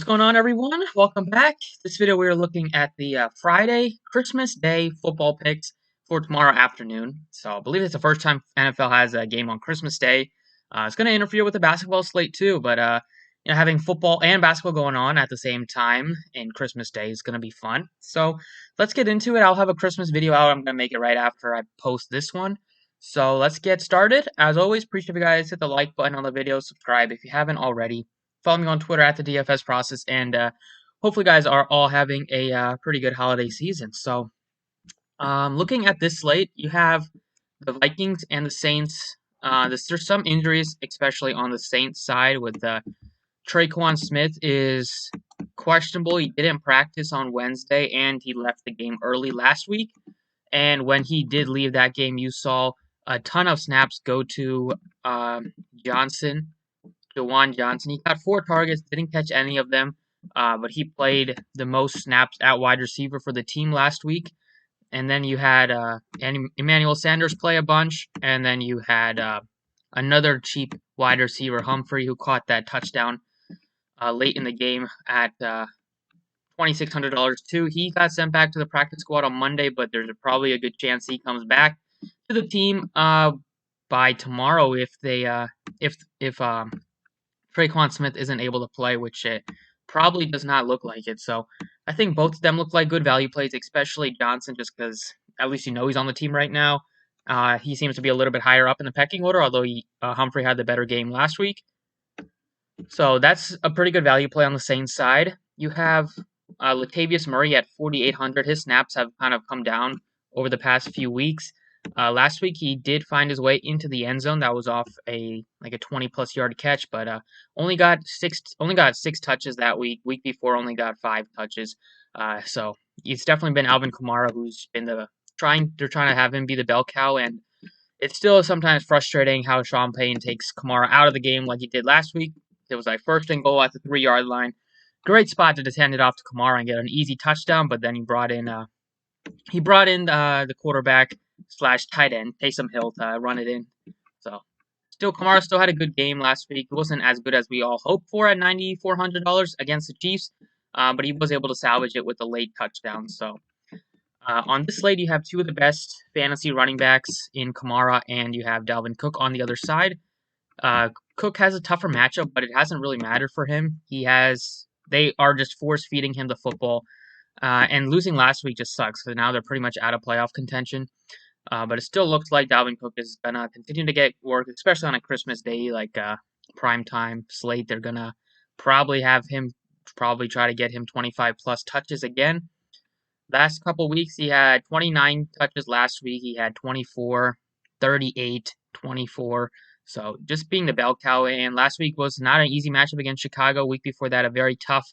What's going on, everyone? Welcome back. This video we're looking at the Friday Christmas Day football picks for tomorrow afternoon. So I believe it's the first time NFL has a game on Christmas Day. It's going to interfere with the basketball slate too, but having football and basketball going on at the same time in Christmas Day is going to be fun. So let's get into it. I'll have a Christmas video out. I'm going to make it right after I post this one. So let's get started. As always, appreciate if you guys hit the like button on the video, subscribe if you haven't already. Follow me on Twitter at the DFS Process, and hopefully, guys are all having a pretty good holiday season. So, looking at this slate, you have the Vikings and the Saints. There's some injuries, especially on the Saints side. With Traquan Smith is questionable. He didn't practice on Wednesday, and he left the game early last week. And when he did leave that game, you saw a ton of snaps go to Johnson. Juwan Johnson. He got 4 targets, didn't catch any of them, but he played the most snaps at wide receiver for the team last week. And then you had Emmanuel Sanders play a bunch, and then you had another cheap wide receiver, Humphrey, who caught that touchdown late in the game at $2,600 too. He got sent back to the practice squad on Monday, but there's probably a good chance he comes back to the team by tomorrow if Traquan Smith isn't able to play, which it probably does not look like it. So I think both of them look like good value plays, especially Johnson, just because at least he's on the team right now. He seems to be a little bit higher up in the pecking order, although Humphrey had the better game last week. So that's a pretty good value play on the Saints side. You have Latavius Murray at 4,800. His snaps have kind of come down over the past few weeks. Last week he did find his way into the end zone. That was off a 20+ yard catch, but only got six touches that week. Week before only got 5 touches. So it's definitely been Alvin Kamara who's been they're trying to have him be the bell cow, and it's still sometimes frustrating how Sean Payton takes Kamara out of the game like he did last week. It was like 1st and goal at the 3-yard line. Great spot to just hand it off to Kamara and get an easy touchdown, but then he brought in the quarterback / tight end, Taysom Hill, to run it in. So, Kamara still had a good game last week. It wasn't as good as we all hoped for at $9,400 against the Chiefs, but he was able to salvage it with a late touchdown. So, on this slate, you have 2 of the best fantasy running backs in Kamara, and you have Dalvin Cook on the other side. Cook has a tougher matchup, but it hasn't really mattered for him. They are just force feeding him the football. And losing last week just sucks, so now they're pretty much out of playoff contention. But it still looks like Dalvin Cook is going to continue to get work, especially on a Christmas Day, like prime time slate. They're going to probably have him try to get him 25+ touches again. Last couple weeks, he had 29 touches last week. He had 24, 38, 24. So just being the bell cow. And last week was not an easy matchup against Chicago. Week before that, a very tough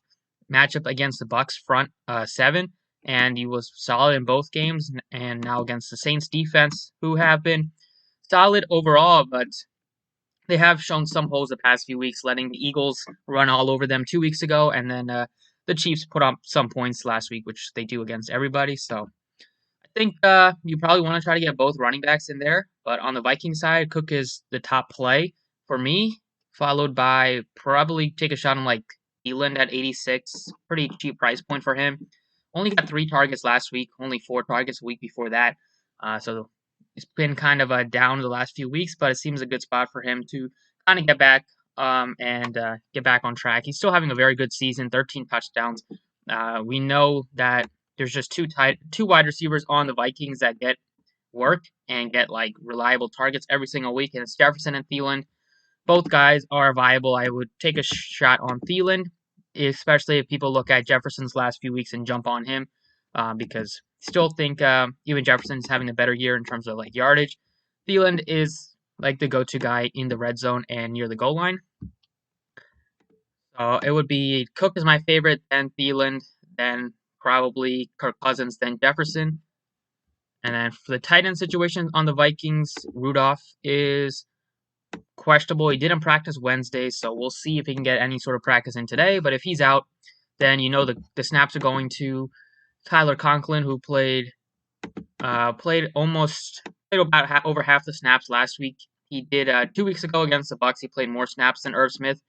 matchup against the Bucks front 7, and he was solid in both games. And now against the Saints defense, who have been solid overall, but they have shown some holes the past few weeks, letting the Eagles run all over them 2 weeks ago, and then the Chiefs put up some points last week, which they do against everybody. So I think you probably want to try to get both running backs in there, but on the Viking side, Cook is the top play for me, followed by probably take a shot on like Thielen at 86, pretty cheap price point for him. Only got 3 targets last week, only 4 targets a week before that. So it's been kind of down the last few weeks, but it seems a good spot for him to kind of get back and get back on track. He's still having a very good season, 13 touchdowns. We know that there's just two wide receivers on the Vikings that get work and get like reliable targets every single week, and it's Jefferson and Thielen. Both guys are viable. I would take a shot on Thielen, especially if people look at Jefferson's last few weeks and jump on him, because still think even Jefferson's having a better year in terms of like yardage. Thielen is like the go-to guy in the red zone and near the goal line. So it would be Cook is my favorite, then Thielen, then probably Kirk Cousins, then Jefferson. And then for the tight end situation on the Vikings, Rudolph is questionable. He didn't practice Wednesday, so we'll see if he can get any sort of practice in today. But if he's out, then the snaps are going to Tyler Conklin, who played about over half the snaps last week. He did 2 weeks ago against the Bucks. He played more snaps than Irv Smith.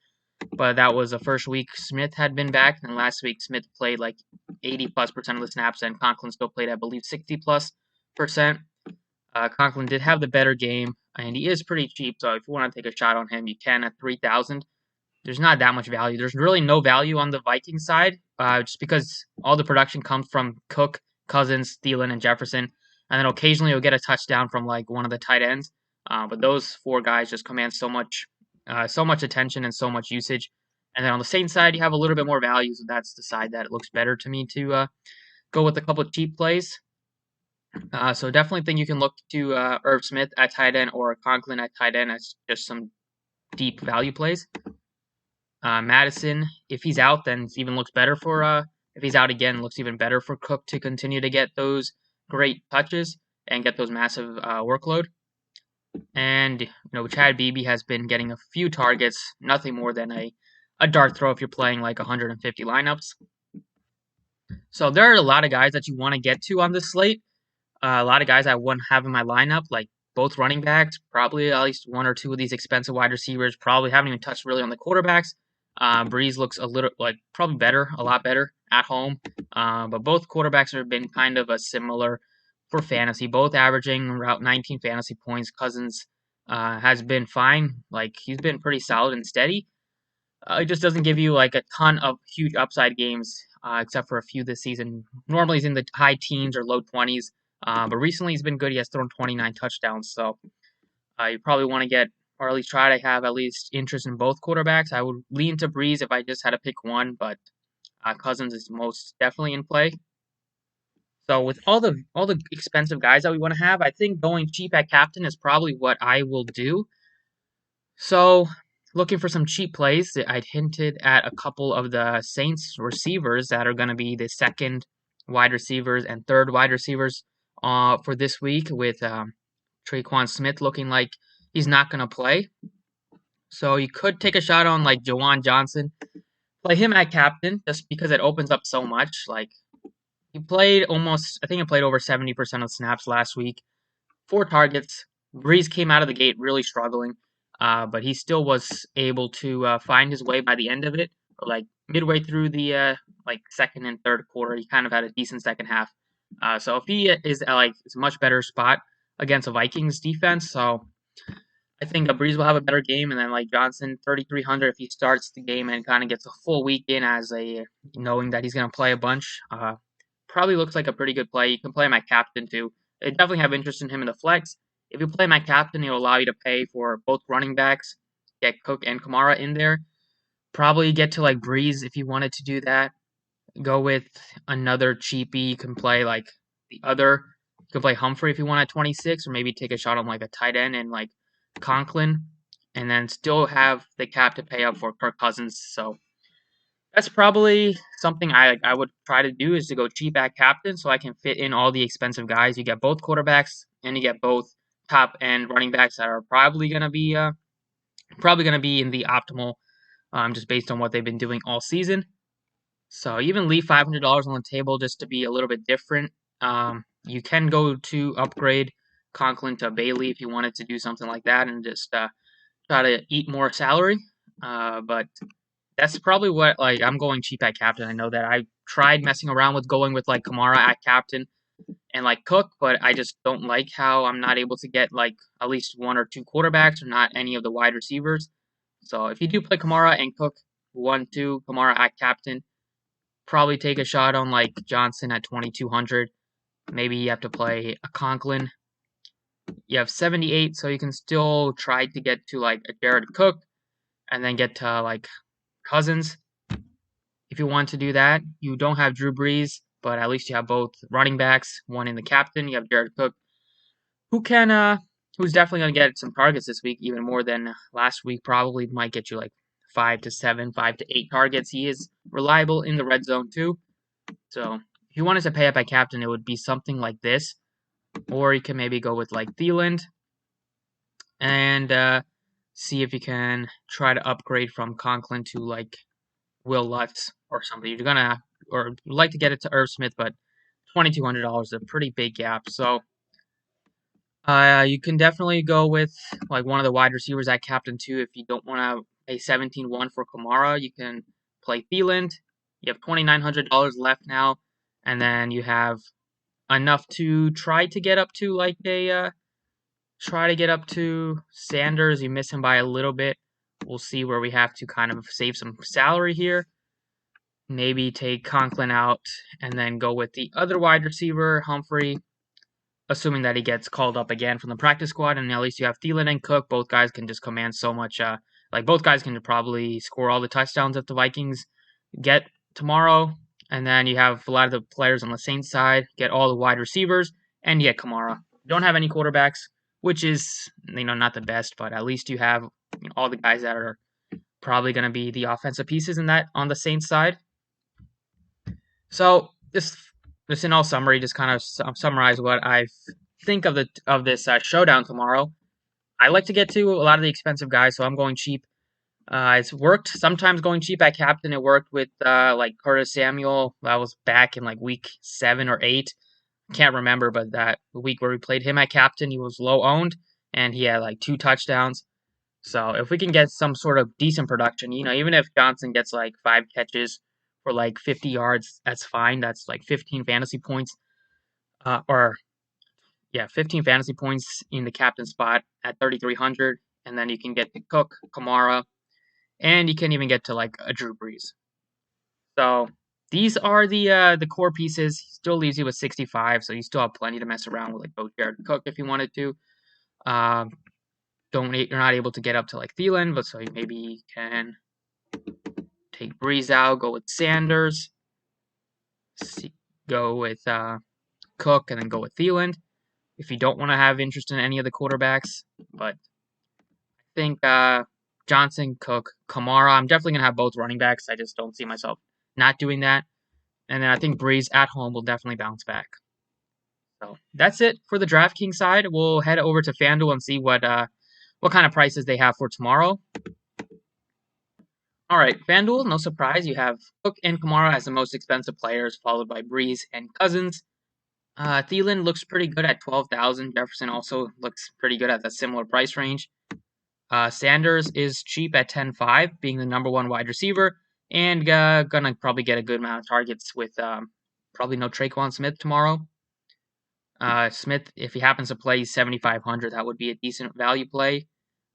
but that was the first week Smith had been back, and last week Smith played like 80+% of the snaps, and Conklin still played, I believe, 60+%. Conklin did have the better game, and he is pretty cheap, so if you want to take a shot on him, you can at 3,000. There's not that much value. There's really no value on the Vikings side, just because all the production comes from Cook, Cousins, Thielen, and Jefferson, and then occasionally you'll get a touchdown from like one of the tight ends. But those four guys just command so much attention and so much usage. And then on the Saints side, you have a little bit more value, so that's the side that it looks better to me to go with a couple of cheap plays. So definitely think you can look to Irv Smith at tight end or Conklin at tight end as just some deep value plays. Madison, if he's out, then it even looks better for. If he's out again, looks even better for Cook to continue to get those great touches and get those massive workload. And Chad Beebe has been getting a few targets, nothing more than a dart throw if you're playing like 150 lineups. So there are a lot of guys that you want to get to on this slate. A lot of guys I wouldn't have in my lineup, like both running backs, probably at least one or two of these expensive wide receivers. Probably haven't even touched really on the quarterbacks. Breeze looks a little probably better, a lot better at home. But both quarterbacks have been kind of a similar for fantasy, both averaging around 19 fantasy points. Cousins has been fine, like he's been pretty solid and steady. It just doesn't give you like a ton of huge upside games, except for a few this season. Normally he's in the high teens or low 20s. But recently he's been good. He has thrown 29 touchdowns. So you probably want to get, or at least try to have at least interest in both quarterbacks. I would lean to Breeze if I just had to pick one, but Cousins is most definitely in play. So with all the expensive guys that we want to have, I think going cheap at captain is probably what I will do. So looking for some cheap plays, I'd hinted at a couple of the Saints receivers that are going to be the second wide receivers and third wide receivers for this week, with Traquan Smith looking like he's not going to play. So you could take a shot on like Jawan Johnson, play him at captain just because it opens up so much. Like he played I think he played over 70% of snaps last week. 4 targets. Breeze came out of the gate really struggling, but he still was able to find his way by the end of it. Or like midway through the second and third quarter, he kind of had a decent second half. So if he is it's a much better spot against a Vikings defense, so I think Breeze will have a better game, and then like Johnson, 3,300 if he starts the game and kind of gets a full week in as a knowing that he's going to play a bunch. Probably looks like a pretty good play. You can play my captain too. I definitely have interest in him in the flex. If you play my captain, he'll allow you to pay for both running backs, get Cook and Kamara in there. Probably get to like Breeze if you wanted to do that. Go with another cheapie. You can play like the other. You can play Humphrey if you want at 26, or maybe take a shot on like a tight end and like Conklin, and then still have the cap to pay up for Kirk Cousins. So that's probably something I would try to do, is to go cheap at captain so I can fit in all the expensive guys. You get both quarterbacks and you get both top end running backs that are probably gonna be in the optimal, just based on what they've been doing all season. So even leave $500 on the table just to be a little bit different. You can go to upgrade Conklin to Bailey if you wanted to do something like that and just try to eat more salary. But that's probably what I'm going cheap at captain. I know that I tried messing around with going with like Kamara at captain and like Cook, but I just don't like how I'm not able to get like at least one or two quarterbacks or not any of the wide receivers. So if you do play Kamara and Cook, 1-2 Kamara at captain, probably take a shot on like Johnson at 2,200. Maybe you have to play a Conklin. You have 78, so you can still try to get to like a Jared Cook and then get to like Cousins. If you want to do that, you don't have Drew Brees, but at least you have both running backs, one in the captain. You have Jared Cook, who's definitely going to get some targets this week, even more than last week. Probably might get you like 5 to 7, 5 to 8 targets. He is reliable in the red zone too. So if you wanted to pay up at captain, it would be something like this. Or you can maybe go with like Thielen and see if you can try to upgrade from Conklin to like Will Lutz or something. You're gonna or like to get it to Irv Smith, but $2,200 is a pretty big gap. So you can definitely go with like one of the wide receivers at captain too if you don't want to a 17-1 for Kamara. You can play Thielen. You have $2,900 left now, and then you have enough to try to get up to Sanders. You miss him by a little bit. We'll see where we have to kind of save some salary here. Maybe take Conklin out and then go with the other wide receiver, Humphrey, assuming that he gets called up again from the practice squad. And at least you have Thielen and Cook. Both guys can just command so much. Both guys can probably score all the touchdowns that the Vikings get tomorrow. And then you have a lot of the players on the Saints side, get all the wide receivers, and you get Kamara. Don't have any quarterbacks, which is not the best, but at least you have all the guys that are probably going to be the offensive pieces in that on the Saints side. So this in all summary, just kind of summarize what I think of this showdown tomorrow. I like to get to a lot of the expensive guys, so I'm going cheap. It's worked sometimes going cheap at captain. It worked with Curtis Samuel. That was back in week 7 or 8. Can't remember, but that week where we played him at captain, he was low owned and he had 2 touchdowns. So if we can get some sort of decent production, even if Johnson gets 5 catches for 50 yards, that's fine. That's 15 fantasy points. 15 fantasy points in the captain spot at 3,300, and then you can get to Cook, Kamara, and you can even get to a Drew Brees. So these are the core pieces. He still leaves you with 65, so you still have plenty to mess around with both Jared and Cook if you wanted to. You're not able to get up to Thielen, but so maybe you can take Brees out, go with Sanders, go with Cook, and then go with Thielen. If you don't want to have interest in any of the quarterbacks, but I think Johnson, Cook, Kamara, I'm definitely going to have both running backs. I just don't see myself not doing that. And then I think Brees at home will definitely bounce back. So that's it for the Draftkings side. We'll head over to Fanduel and see what kind of prices they have for tomorrow. All right, Fanduel, no surprise, you have Cook and Kamara as the most expensive players, followed by Brees and Cousins. Thielen looks pretty good at 12,000. Jefferson also looks pretty good at that similar price range. Sanders is cheap at 10.5, being the number 1 wide receiver, and gonna probably get a good amount of targets with probably no Traquan Smith tomorrow. Smith, if he happens to play 7,500, that would be a decent value play.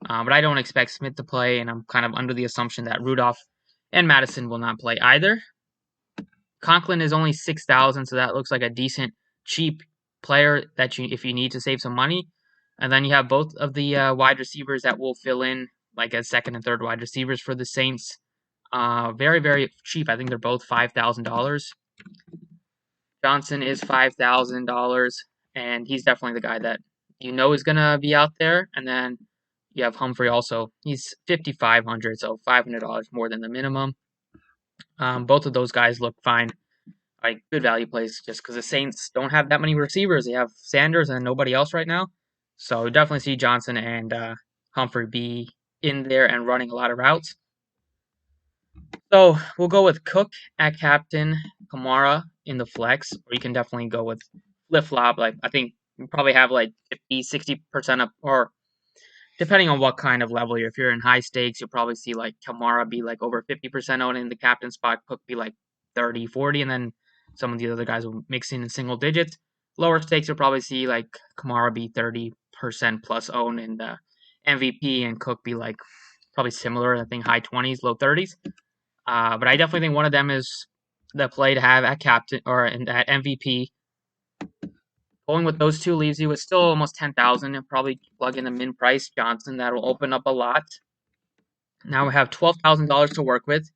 But I don't expect Smith to play, and I'm kind of under the assumption that Rudolph and Madison will not play either. Conklin is only 6,000, so that looks like a decent, cheap player that if you need to save some money. And then you have both of the wide receivers that will fill in as second and third wide receivers for the Saints. Very, very cheap. I think they're both $5,000. Johnson is $5,000, and he's definitely the guy that is going to be out there. And then you have Humphrey also. He's $5,500, so $500 more than the minimum. Both of those guys look fine. Good value plays just because the Saints don't have that many receivers. They have Sanders and nobody else right now. So definitely see Johnson and Humphrey be in there and running a lot of routes. So we'll go with Cook at captain, Kamara in the flex, or you can definitely go with flip-flop. I think you probably have 50, 60% up, or depending on what kind of level if you're in high stakes, you'll probably see Kamara be over 50% owned in the captain spot, Cook be 30, 40, and then some of the other guys will mix in single digits. Lower stakes, you'll probably see Kamara be 30% plus owned in the MVP, and Cook be probably similar. I think high 20s, low 30s. But I definitely think one of them is the play to have at captain or at MVP. Going with those two leaves you with still almost 10,000, and probably plug in the min price Johnson. That'll open up a lot. Now we have $12,000 to work with.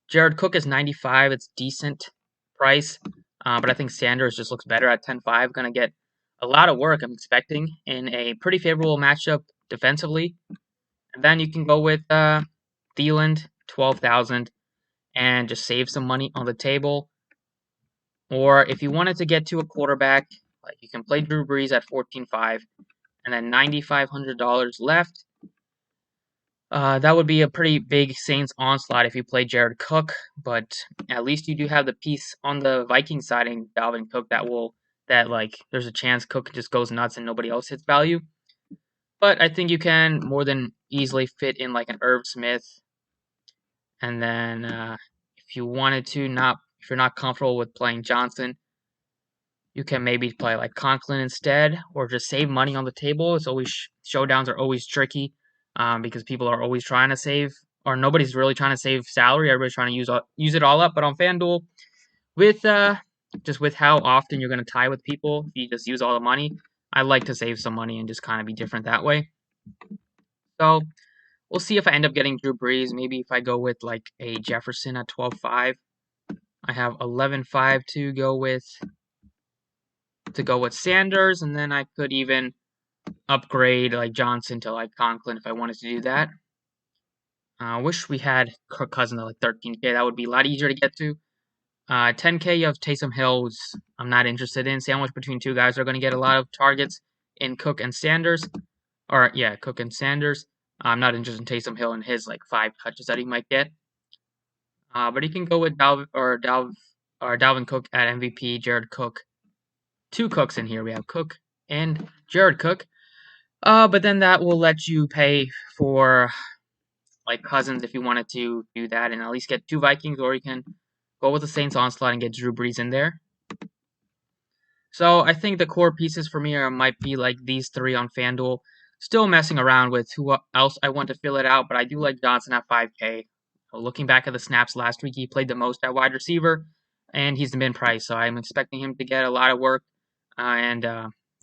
Jared Cook is 95. It's decent price, but I think Sanders just looks better at 10.5. Going to get a lot of work, I'm expecting, in a pretty favorable matchup defensively. And then you can go with Thielen, 12,000, and just save some money on the table. Or if you wanted to get to a quarterback, you can play Drew Brees at 14.5, and then $9,500 left. That would be a pretty big Saints onslaught if you play Jared Cook, but at least you do have the piece on the Vikings side in Dalvin Cook that there's a chance Cook just goes nuts and nobody else hits value. But I think you can more than easily fit in like an Irv Smith, and then if you wanted to, not if you're not comfortable with playing Johnson, you can maybe play like Conklin instead, or just save money on the table. It's always showdowns are always tricky because people are always trying to save, or nobody's really trying to save salary. Everybody's trying to use it all up. But on FanDuel, with just with how often you're going to tie with people, if you just use all the money, I like to save some money and just kind of be different that way. So we'll see if I end up getting Drew Brees. Maybe if I go with like a Jefferson at 12.5, I have 11.5 to go with Sanders, and then I could even upgrade like Johnson to like Conklin if I wanted to do that. I wish we had Kirk Cousins at like 13K. That would be a lot easier to get to. 10K of Taysom Hill, I'm not interested in. Sandwich between two guys are going to get a lot of targets in Cook and Sanders. Or, yeah, Cook and Sanders. I'm not interested in Taysom Hill and his like 5 touches that he might get. But he can go with Dalvin Cook at MVP, Jared Cook. 2 Cooks in here. We have Cook and Jared Cook. But then that will let you pay for like Cousins if you wanted to do that and at least get 2 Vikings, or you can go with the Saints onslaught and get Drew Brees in there. So I think the core pieces for me might be like these 3 on FanDuel. Still messing around with who else I want to fill it out, but I do like Johnson at 5K. Looking back at the snaps last week, he played the most at wide receiver, and he's the min price, so I'm expecting him to get a lot of work. Can't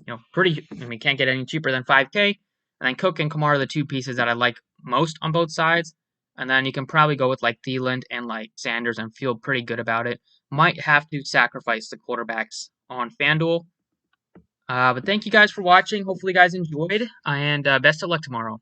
get any cheaper than 5K. And then Cook and Kamara are the 2 pieces that I like most on both sides. And then you can probably go with like Thielen and like Sanders and feel pretty good about it. Might have to sacrifice the quarterbacks on FanDuel. But thank you guys for watching. Hopefully you guys enjoyed, and best of luck tomorrow.